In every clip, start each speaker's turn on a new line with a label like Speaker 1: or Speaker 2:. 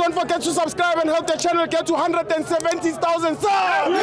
Speaker 1: don't forget to subscribe and help the channel get to 170,000 subs.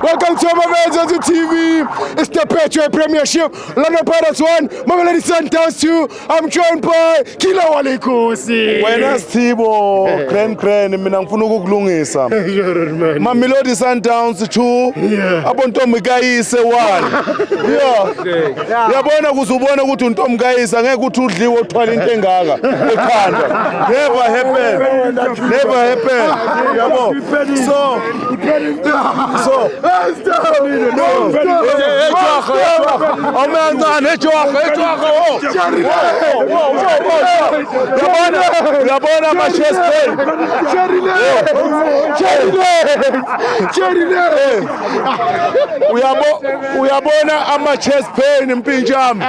Speaker 1: Welcome to Mavens TV. It's the Petro Premiership. London Pirates 1, Mamelodi Sundowns 2. I'm joined by Kila Walekusi.
Speaker 2: Wena Sithibo, Kren, mina ngifuna ukukulungisa. Mamelodi Sundowns 2, abontombi kayise 1. Yabona kuzubona ukuthi untombi kayise angeke uthi udliwe uthwala into engaka ekhanda. Never happen. Yabo. So Yabona ama chest pain. Uyabona ama chest pain mpinjami.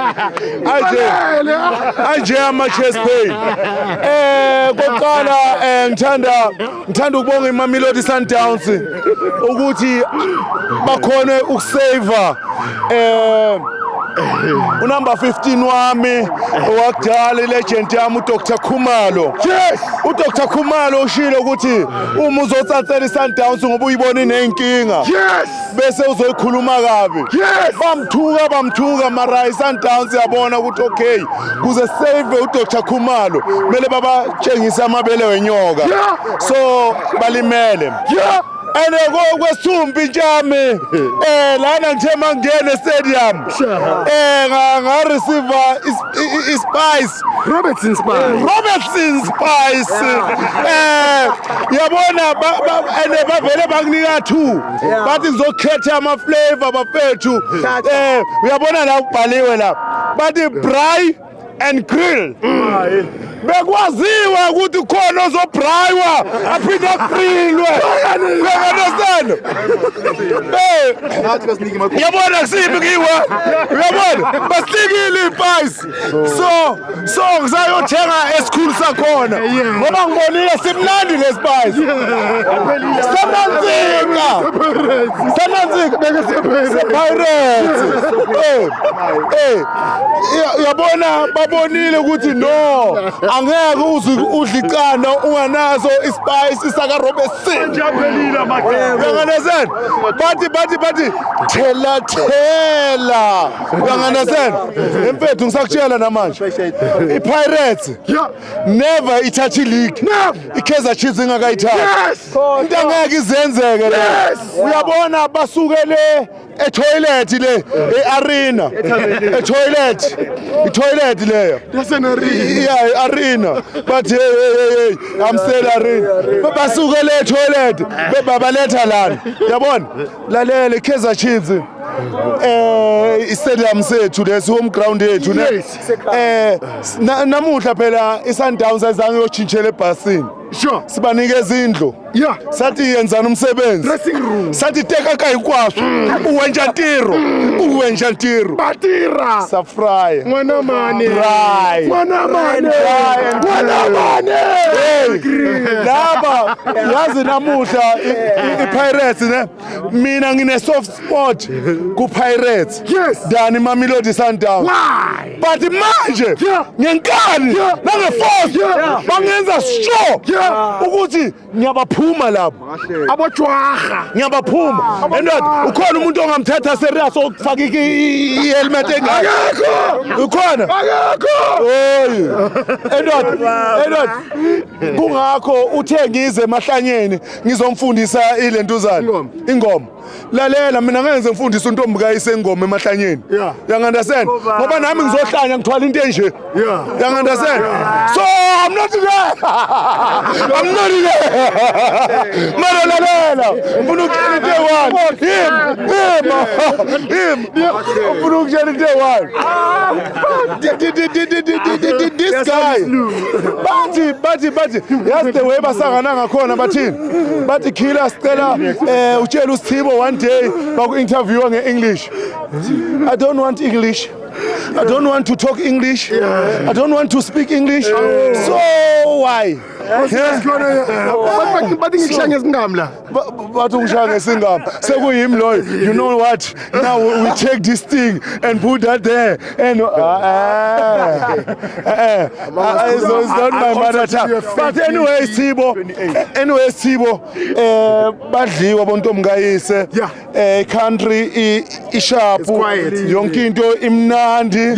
Speaker 2: Anje ama chest pain. Kokuqala ngithanda ukubonga iMamelodi Sundowns ukuthi bakhona ukusave unumber 15 wami wakudala ilegend yami uDr Khumalo.
Speaker 1: Yes,
Speaker 2: uDr Khumalo ushilo ukuthi uma uzotsatsela iSundowns ngoba uyibona inenkinga.
Speaker 1: yes,
Speaker 2: Bese uzoyikhuluma kabi.
Speaker 1: yes.
Speaker 2: Bamthuka mara iSundowns yabona ukuthi okay kuze save uDr Khumalo kumele babatshengise amabele wenyoka.
Speaker 1: Yeah.
Speaker 2: So balimele.
Speaker 1: Yeah.
Speaker 2: Ene kwesithumbi njami lana ngithe mangene stadium nga receiver iSpice
Speaker 1: Robertson Spice.
Speaker 2: Yabona ene bavele bakunika 2 bathi ngizokhetha ama flavor bafethu uyabona la ubhaliwe la bathi braai and grill. Bekwaziwa ukuthi khona ozobraywa aphinde grillwe. Understand? Yabona kusiphi kiwe? Yabona basikile iPice. So ngizayothenga esikhulu sakhona. Ngoba ngibonile simnandi leSpice. Semanzika Pirates. Yabona babonile ukuthi no angeke udlicana unganazo iSpice isaka Robertson.
Speaker 1: Ngiyaphelile manje.
Speaker 2: Uyanganazen? Bathi thela. Uyanganazen? Emfethu ngisakutshela namanje. iPirates never ithatha ileague. iKaizer Chiefs ingakayithatha.
Speaker 1: Yes.
Speaker 2: Into angeke izenzeke le. Uyabona basukele etoilet le earena. Itoilet leyo. Yeah, arena. But hey, I'm still arena. Basukele etoilet bebabaletha lana. Yabona? Lalela iKaizer Chiefs. Istadium sethu lesi home ground yethu ne. Namuhla phela iSundowns azange yotshintshela ebhasini.
Speaker 1: Sure.
Speaker 2: Sibanikeza indlu.
Speaker 1: Yeah.
Speaker 2: Sathi yenzana umsebenzi.
Speaker 1: Dressing room.
Speaker 2: Sathi teka kayikwaso. Uwenja ntiro.
Speaker 1: Batira.
Speaker 2: Safry.
Speaker 1: Mwana mane.
Speaker 2: Right.
Speaker 1: Mwana mane.
Speaker 2: Laba yazi namuhla iPirates ne. Mina ngine soft spot kuPirates.
Speaker 1: Yes.
Speaker 2: Than iMamelodi Sundowns.
Speaker 1: Why?
Speaker 2: But manje
Speaker 1: Yeah.
Speaker 2: ngenkani
Speaker 1: Yeah.
Speaker 2: nangeforce
Speaker 1: Yeah.
Speaker 2: bangenza sure ukuthi ngiyabaphuma lapho.
Speaker 1: Abotshwaga.
Speaker 2: Ngiyabaphuma. Endoda ukhona umuntu ongamthatha serious okufaka ihelmet engaka. Ukhona? Oy. Endoda. Kungakho uthe ngize emahlanyeni ngizomfundisa ilentuzana. Ingoma. Lalela mina ngeke ngifundise untombi kayise ingoma emahlanyeni. You understand? Ngoba nami ngizohlanya ngithwala into enje. You understand? So I'm not there. Mara lalela. Ngifuna ukutshela into one. Him. Ngifuna ukutshela into one. This guy. Bathi. Yazi the way basangana ngakhona bathini? Bathi Killer Stella utshela uSithibo one day baku interview ngeEnglish. I don't want English. I don't want to talk English. I don't want to speak English. So why?
Speaker 1: Bathi ngishange singam la.
Speaker 2: Bathi ungishange singam. Sekuyimi loyo. You know what? Now we take this thing and put that there. And so it's not my mother tongue. But anyway, Sibo. Badliwa bontomngayise. Country ishapu. Yonke into imnandi.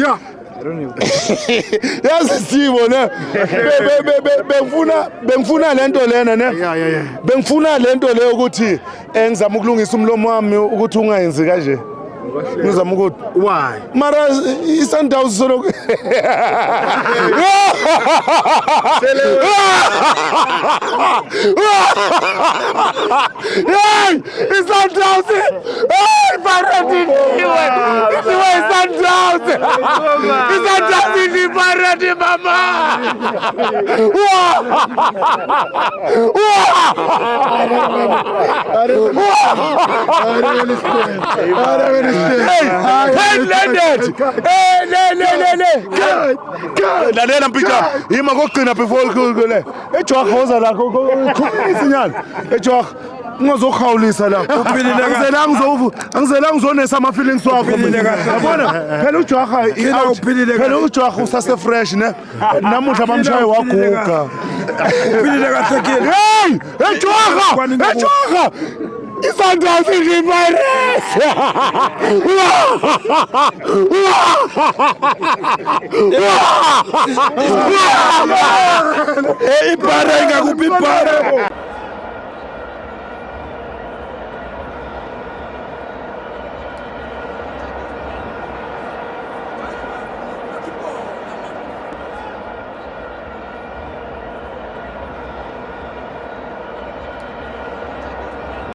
Speaker 2: Yazi Sibo ne bengifuna lento lena ne bengifuna lento le ukuthi engizama ukulungisa umlomo wami ukuthi ungayenzi kanje ngizama ukuthi
Speaker 1: Why?
Speaker 2: mara iSundowns solo iSundowns Parati iwe iSundowns ni Parati mama lalela mpitha yima kokugcina before le ejwahoza la isinyana ejwah ngizokhaulisa la angizelanga ngizonesa ama feelings wakho yabona phela ujwaha phela ujwaha usase fresh ne namuhla bamshaye waguga uphilile kahle kile hey ejwaha iSundowns iVirus ibhara ingakuphi ibhara